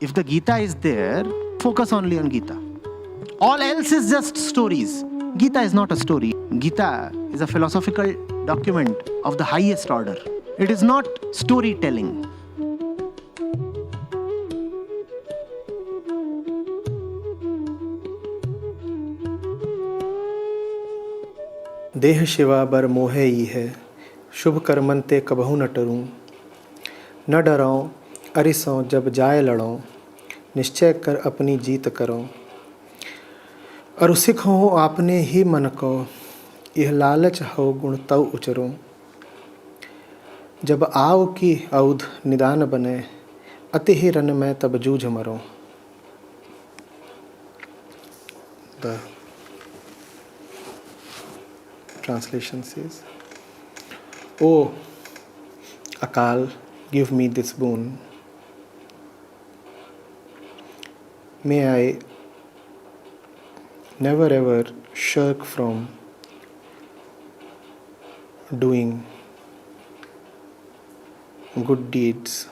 If the Gita is there, focus only on Gita. All else is just stories. Gita is not a story. Gita is a philosophical document of the highest order. It is not storytelling. देह शिवा बर मोहे ihai, शुभ Karman ते कबहु न टरूं, न डराऊं अरिसों जब जाए लड़ों, निश्चय कर अपनी जीत करो। अरु सिख हो आपने ही मन को, यह लालच हो गुण तव उचरो। जब आव की औध निदान बने, अति ही रन में तब जूझ मरो। The translation says, "O Akaal, give me this boon. May I never ever shirk from doing good deeds,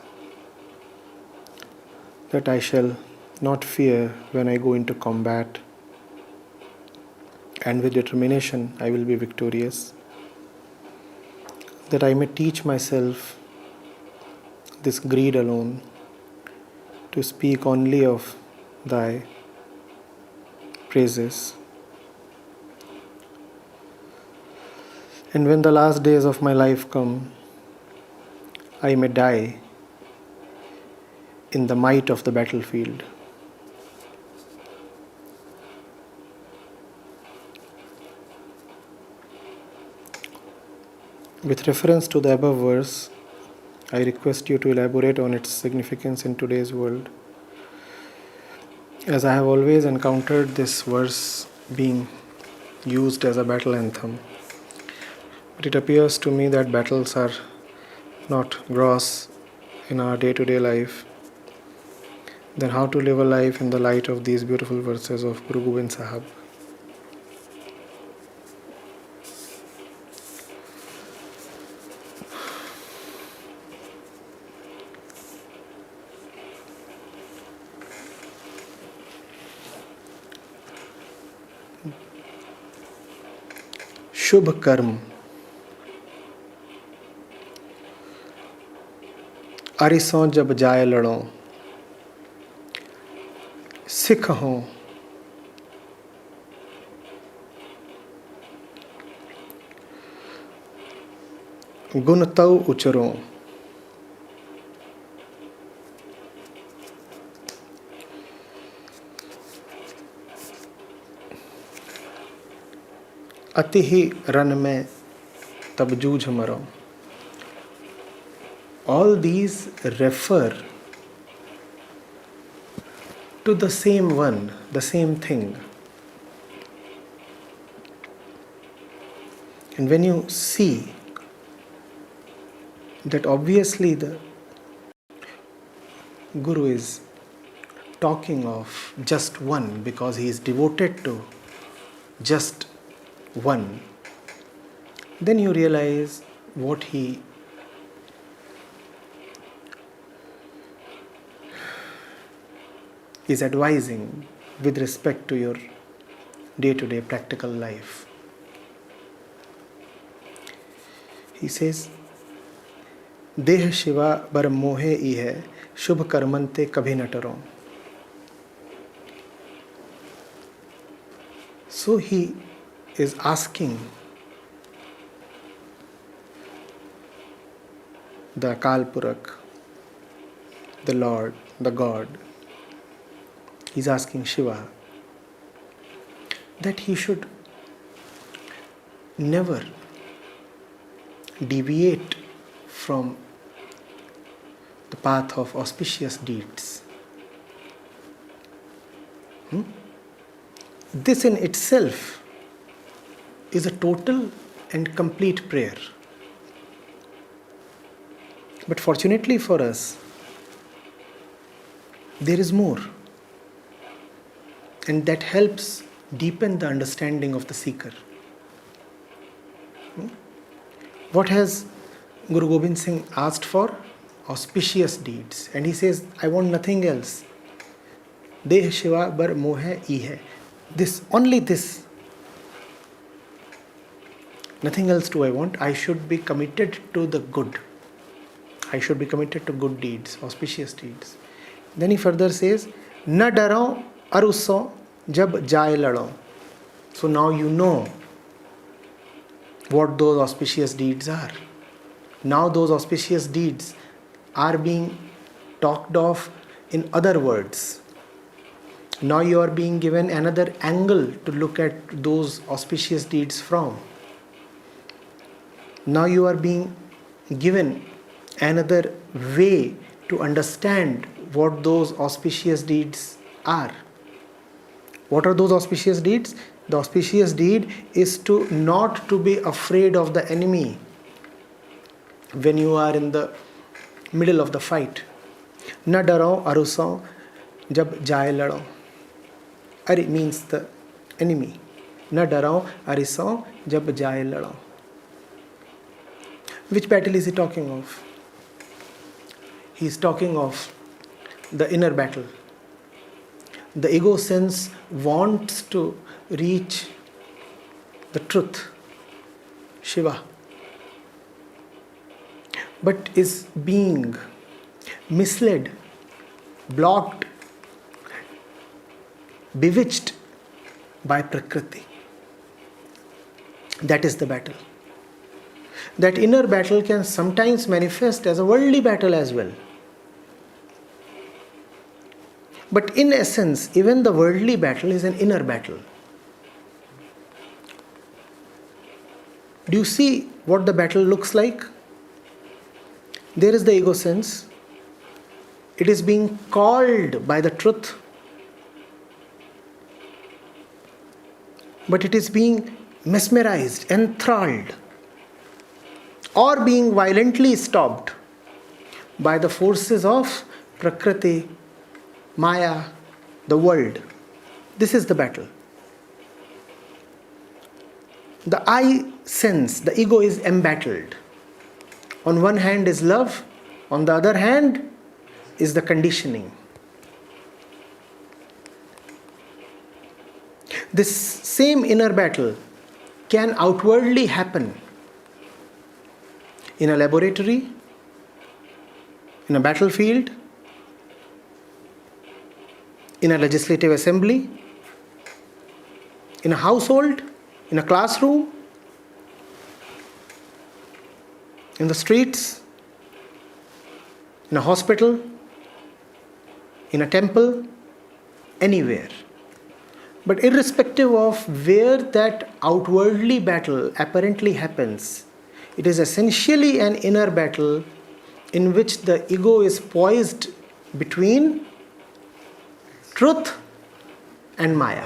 that I shall not fear when I go into combat, and with determination I will be victorious, that I may teach myself this greed alone, to speak only of thy praises. And when the last days of my life come, I may die in the might of the battlefield." With reference to the above verse, I request you to elaborate on its significance in today's world, as I have always encountered this verse being used as a battle anthem. But it appears to me that battles are not gross in our day-to-day life. Then how to live a life in the light of these beautiful verses of Guru Gobind Sahib? शुभ कर्म अरिसों जब जाए लड़ों, सिख हों गुण तव उचरों। अति ही run में तब जूझ मरो। All these refer to the same one, the same thing. And when you see that obviously the Guru is talking of just one, because he is devoted to just one, then you realize what he is advising with respect to your day-to-day practical life. He says, "Deh Shiva bar mohe ihai, Shubh Karman ते कभी न टरों." So he is asking the Akaal Purakh, the Lord, the God, he's asking Shiva that he should never deviate from the path of auspicious deeds. This in itself is a total and complete prayer. But fortunately for us, there is more. And that helps deepen the understanding of the seeker. What has Guru Gobind Singh asked for? Auspicious deeds. And he says, I want nothing else Deh Shiva bar mohe ihai. This, only this. Nothing else do I want. I should be committed to the good. I should be committed to good deeds, auspicious deeds. Then he further says, Na darao aruso jab jaye ladao. So now you know what those auspicious deeds are. Now those auspicious deeds are being talked of in other words. Now you are being given another angle to look at those auspicious deeds from. Now you are being given another way to understand what those auspicious deeds are. What are those auspicious deeds? The auspicious deed is to not to be afraid of the enemy when you are in the middle of the fight. Na darao arusao jab jaye ladao. Ari means the enemy. Na darao arisao jab jaye ladao. Which battle is he talking of? He is talking of the inner battle. The ego sense wants to reach the truth, Shiva, but is being misled, blocked, bewitched by Prakriti. That is the battle. That inner battle can sometimes manifest as a worldly battle as well. But in essence, even the worldly battle is an inner battle. Do you see what the battle looks like? There is the ego sense. It is being called by the truth. But it is being mesmerized, enthralled, or being violently stopped by the forces of Prakriti, Maya, the world. This is the battle. The I sense, the ego is embattled. On one hand is love, on the other hand is the conditioning. This same inner battle can outwardly happen in a laboratory, in a battlefield, in a legislative assembly, in a household, in a classroom, in the streets, in a hospital, in a temple, anywhere. But irrespective of where that outwardly battle apparently happens, it is essentially an inner battle in which the ego is poised between truth and Maya.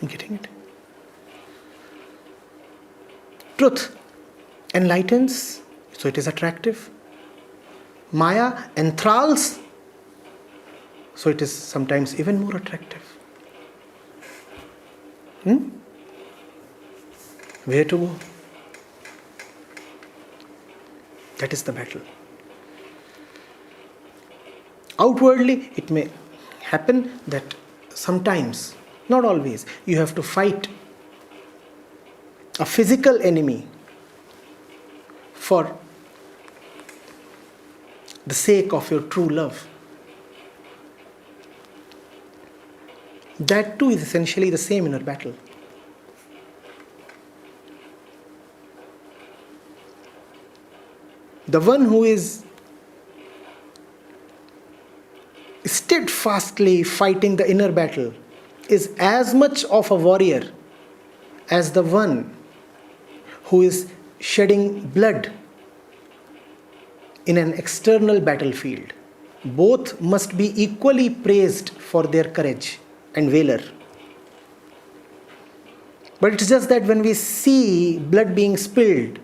I'm getting it? Truth enlightens, so it is attractive. Maya enthralls, so it is sometimes even more attractive. Where to go? That is the battle. Outwardly, it may happen that sometimes, not always, you have to fight a physical enemy for the sake of your true love. That too is essentially the same inner battle. The one who is steadfastly fighting the inner battle is as much of a warrior as the one who is shedding blood in an external battlefield. Both must be equally praised for their courage and valor. But it's just that when we see blood being spilled,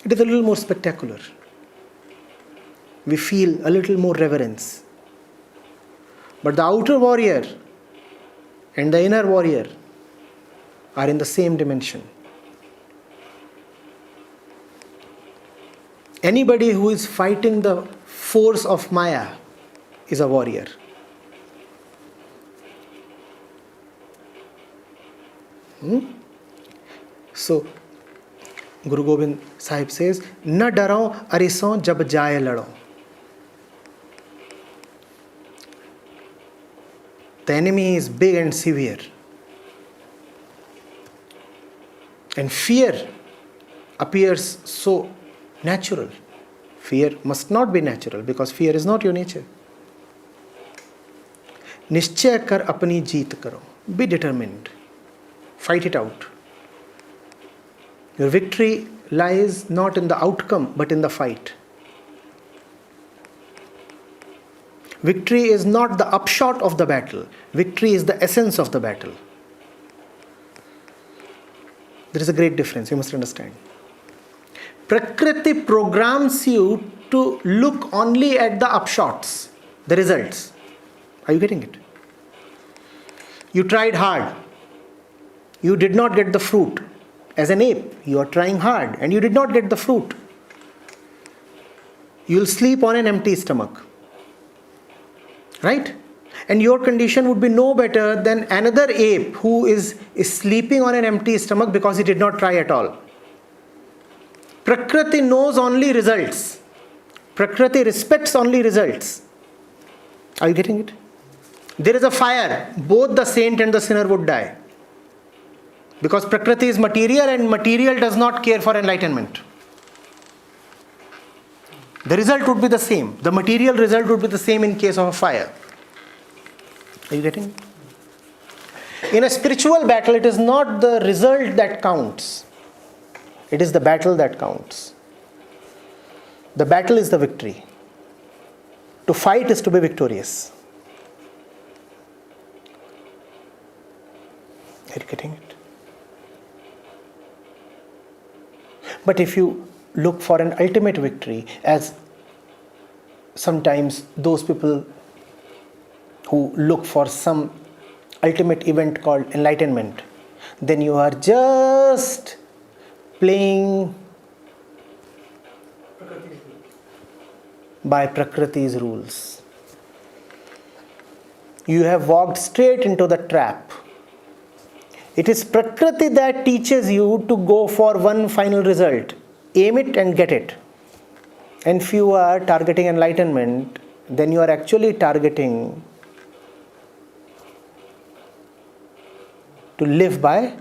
it is a little more spectacular. We feel a little more reverence. But the outer warrior and the inner warrior are in the same dimension. Anybody who is fighting the force of Maya is a warrior. So, Guru Gobind Sahib says, "Na darao ariso jab jaye lado." The enemy is big and severe. And fear appears so natural. Fear must not be natural because fear is not your nature. Nischay kar apni jeet karo. Be determined. Fight it out. Your victory lies not in the outcome but in the fight. Victory is not the upshot of the battle. Victory is the essence of the battle. There is a great difference, you must understand. Prakriti programs you to look only at the upshots, the results. Are you getting it? You tried hard. You did not get the fruit. As an ape, you are trying hard and you did not get the fruit. You will sleep on an empty stomach. Right? And your condition would be no better than another ape who is sleeping on an empty stomach because he did not try at all. Prakriti knows only results. Prakriti respects only results. Are you getting it? There is a fire. Both the saint and the sinner would die. Because Prakriti is material and material does not care for enlightenment. The result would be the same. The material result would be the same in case of a fire. Are you getting it? In a spiritual battle, it is not the result that counts. It is the battle that counts. The battle is the victory. To fight is to be victorious. Are you getting it? But if you look for an ultimate victory, as sometimes those people who look for some ultimate event called enlightenment, then you are just playing by Prakriti's rules. You have walked straight into the trap. It is Prakriti that teaches you to go for one final result. Aim it and get it. And if you are targeting enlightenment, then you are actually targeting to live by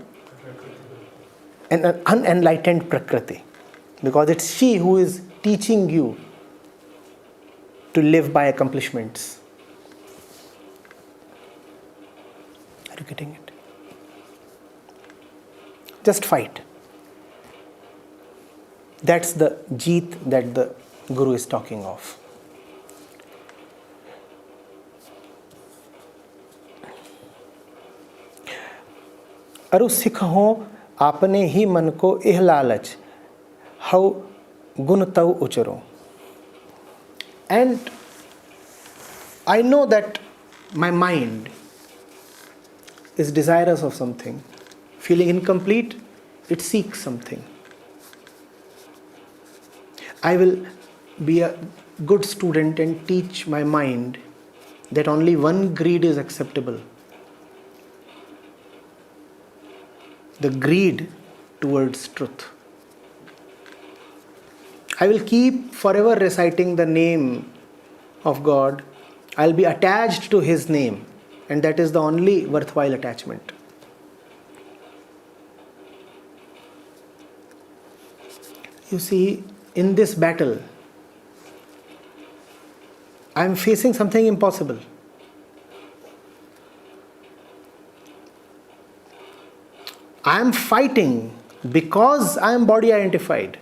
an unenlightened Prakriti. Because it's she who is teaching you to live by accomplishments. Are you getting it? Just fight. That's the jeet that the Guru is talking of. अरु सिख हो आपने ही मन को इह लालच हौ गुण तव उचरो. And I know that my mind is desirous of something. Feeling incomplete, it seeks something. I will be a good student and teach my mind that only one greed is acceptable. The greed towards truth. I will keep forever reciting the name of God. I'll be attached to His name, and that is the only worthwhile attachment. You see, in this battle, I am facing something impossible. I am fighting because I am body identified.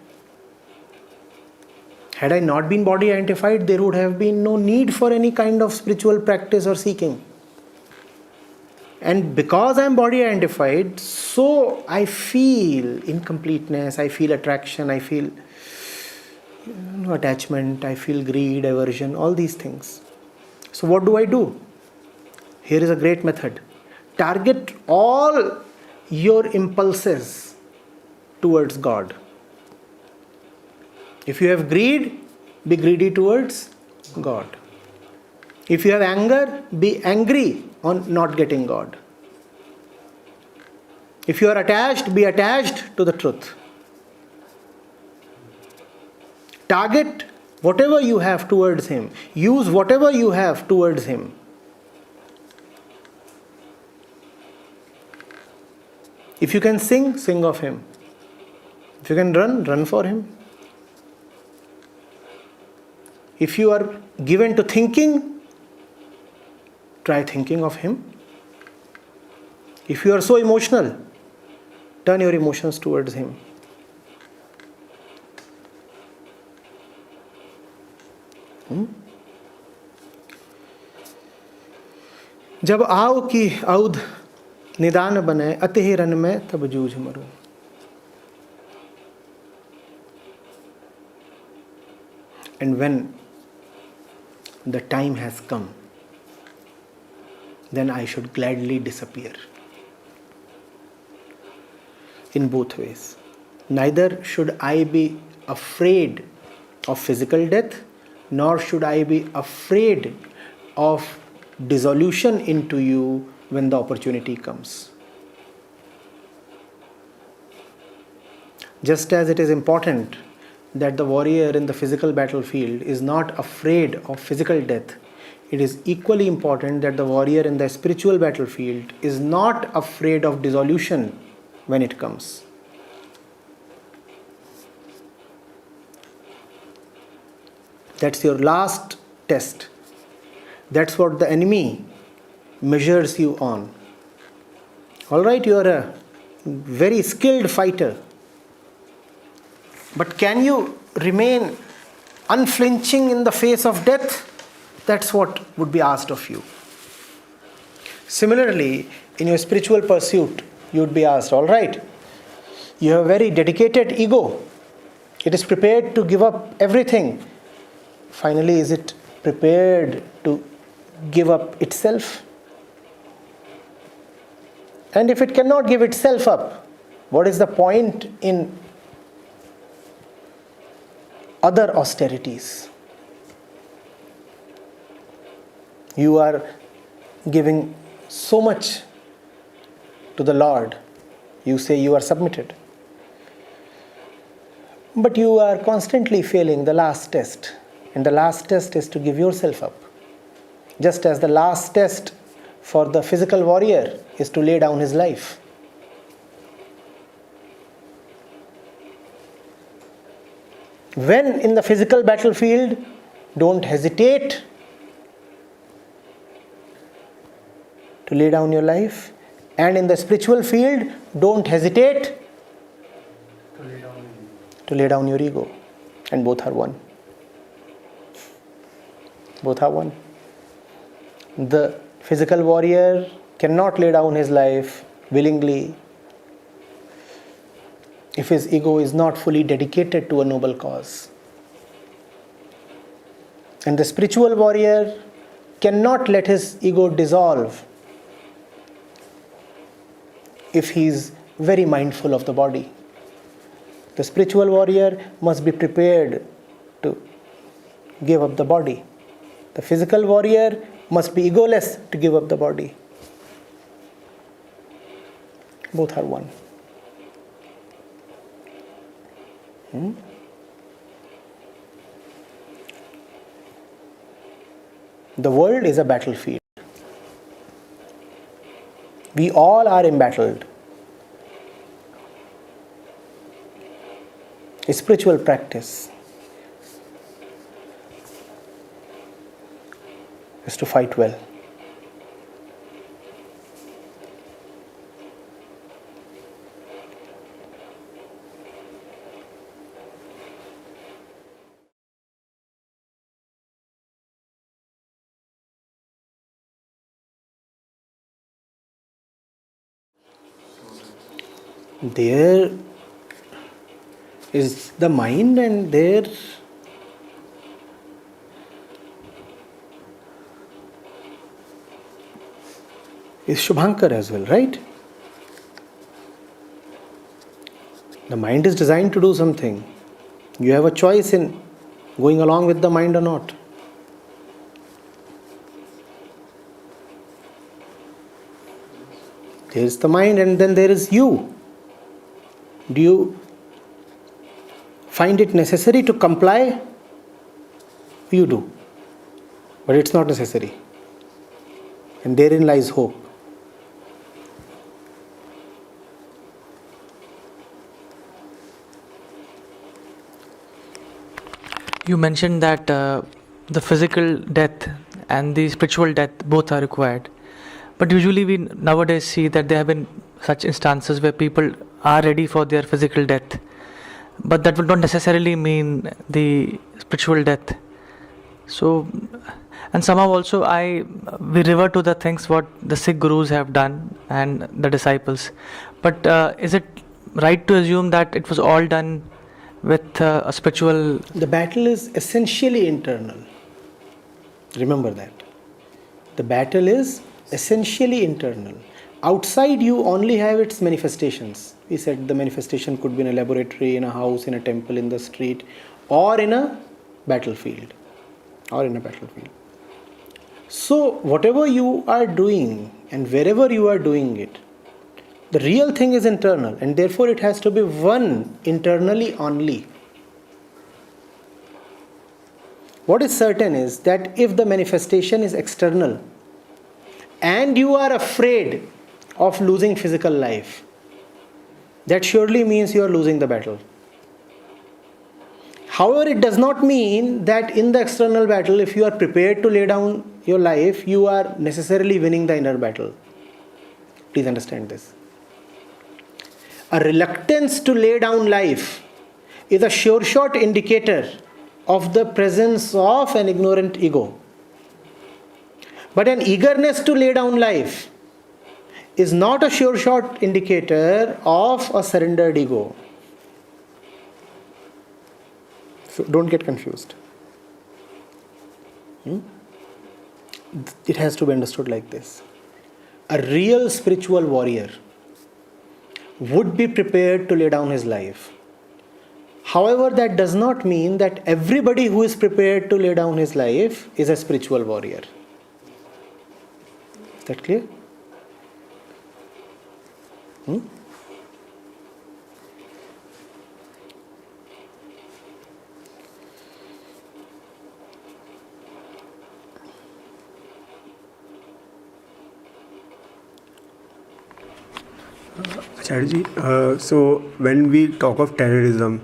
Had I not been body identified, there would have been no need for any kind of spiritual practice or seeking. And because I am body identified, so I feel incompleteness, I feel attraction, I feel attachment, I feel greed, aversion, all these things. So what do? Here is a great method. target all your impulses towards God. If you have greed, be greedy towards God. If you have anger, be angry on not getting God. If you are attached, be attached to the truth. Target whatever you have towards Him. Use whatever you have towards Him. If you can sing, sing of Him. If you can run, run for Him. If you are given to thinking, try thinking of Him. If you are so emotional, turn your emotions towards Him. जब आओ की औध निदान बने अति ही run में तब जूझ मरूं. And when the time has come, then I should gladly disappear. In both ways. Neither should I be afraid of physical death, nor should I be afraid of dissolution into you when the opportunity comes. Just as it is important that the warrior in the physical battlefield is not afraid of physical death, it is equally important that the warrior in the spiritual battlefield is not afraid of dissolution when it comes. That's your last test. That's what the enemy measures you on. Alright, you are a very skilled fighter. But can you remain unflinching in the face of death? That's what would be asked of you. Similarly, in your spiritual pursuit, you would be asked, alright, you have a very dedicated ego. It is prepared to give up everything. Finally, is it prepared to give up itself? And if it cannot give itself up, what is the point in other austerities? You are giving so much to the Lord. You say you are submitted. But you are constantly failing the last test. And the last test is to give yourself up. Just as the last test for the physical warrior is to lay down his life. When in the physical battlefield, don't hesitate to lay down your life. And in the spiritual field, don't hesitate to lay down your ego. And both are one. Both are one. The physical warrior cannot lay down his life willingly if his ego is not fully dedicated to a noble cause. And the spiritual warrior cannot let his ego dissolve if he is very mindful of the body. The spiritual warrior must be prepared to give up the body. The physical warrior must be egoless to give up the body. Both are one. The world is a battlefield. We all are embattled. A spiritual practice is to fight well. There is the mind, and there is Shubhankar as well, right? The mind is designed to do something. You have a choice in going along with the mind or not. There is the mind and then there is you. Do you find it necessary to comply? You do. But it's not necessary. And therein lies hope. You mentioned that the physical death and the spiritual death both are required. But usually we nowadays see that there have been such instances where people are ready for their physical death. But that would not necessarily mean the spiritual death. So, and somehow also we revert to the things what the Sikh gurus have done and the disciples. But is it right to assume that it was all done with a spiritual... The battle is essentially internal. Remember that. The battle is essentially internal. Outside you only have its manifestations. We said the manifestation could be in a laboratory, in a house, in a temple, in the street, or in a battlefield. So whatever you are doing and wherever you are doing it, the real thing is internal, and therefore it has to be one internally only. What is certain is that if the manifestation is external and you are afraid of losing physical life, that surely means you are losing the battle. However, it does not mean that in the external battle, if you are prepared to lay down your life, you are necessarily winning the inner battle. Please understand this. A reluctance to lay down life is a sure shot indicator of the presence of an ignorant ego. But an eagerness to lay down life is not a sure shot indicator of a surrendered ego. So don't get confused. It has to be understood like this. A real spiritual warrior would be prepared to lay down his life. However, that does not mean that everybody who is prepared to lay down his life is a spiritual warrior. Is that clear? Acharya, so when we talk of terrorism,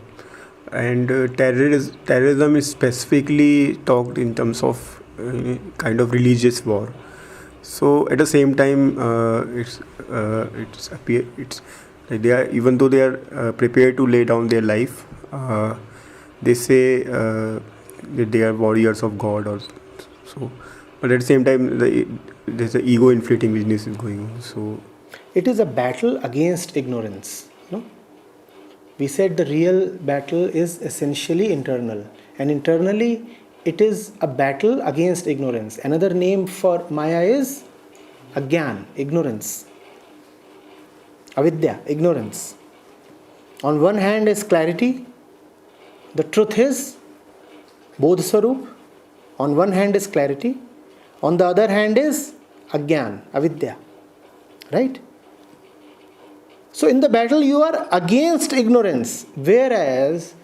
and terrorism is specifically talked in terms of kind of religious war. So at the same time, it's like they are, even though they are prepared to lay down their life, they say that they are warriors of God or so. But at the same time, there's an ego inflating business is going on. So it is a battle against ignorance. No? We said the real battle is essentially internal, and internally it is a battle against ignorance. Another name for Maya is Agyan, ignorance. Avidya, ignorance. On one hand is clarity, the truth is BodhSthal. On one hand is clarity, on the other hand is Agyan, Avidya. Right? So in the battle you are against ignorance, whereas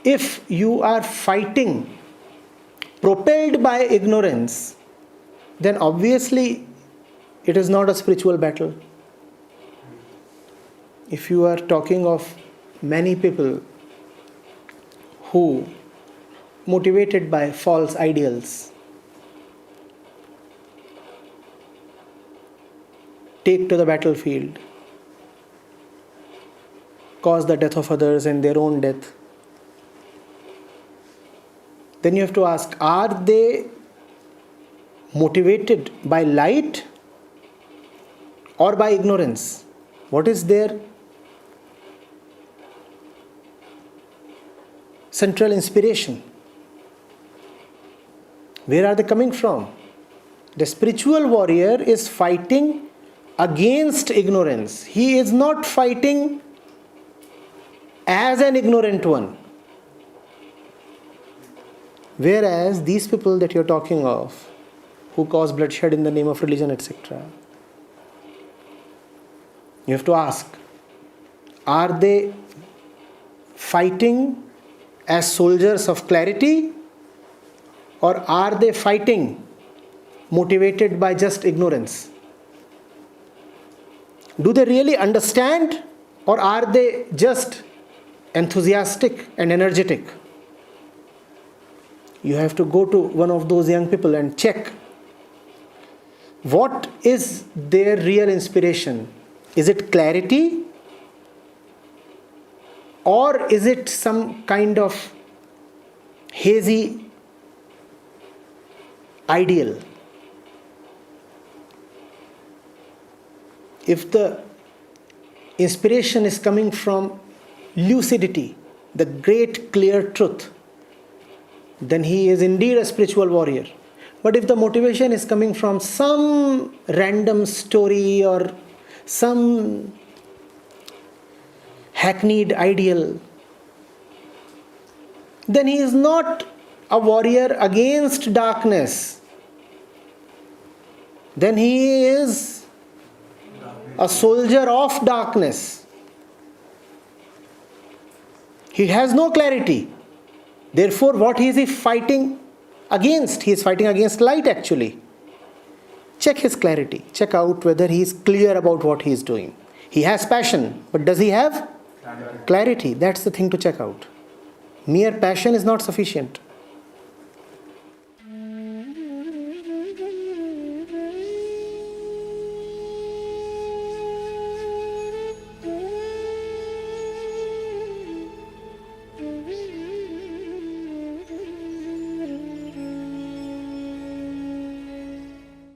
if you are fighting propelled by ignorance, then obviously it is not a spiritual battle. If you are talking of many people who, motivated by false ideals, take to the battlefield, cause the death of others and their own death, then you have to ask, are they motivated by light or by ignorance? What is their central inspiration? Where are they coming from? The spiritual warrior is fighting against ignorance. He is not fighting as an ignorant one. Whereas these people that you're talking of, who cause bloodshed in the name of religion, etc., you have to ask, are they fighting as soldiers of clarity, or are they fighting motivated by just ignorance? Do they really understand, or are they just enthusiastic and energetic? You have to go to one of those young people and check what is their real inspiration. Is it clarity, or is it some kind of hazy ideal? If the inspiration is coming from lucidity, the great clear truth, then he is indeed a spiritual warrior. But if the motivation is coming from some random story or some hackneyed ideal, then he is not a warrior against darkness. Then he is a soldier of darkness. He has no clarity. Therefore, what is he fighting against? He is fighting against light actually. Check his clarity. Check out whether he is clear about what he is doing. He has passion, but does he have clarity? That's the thing to check out. Mere passion is not sufficient.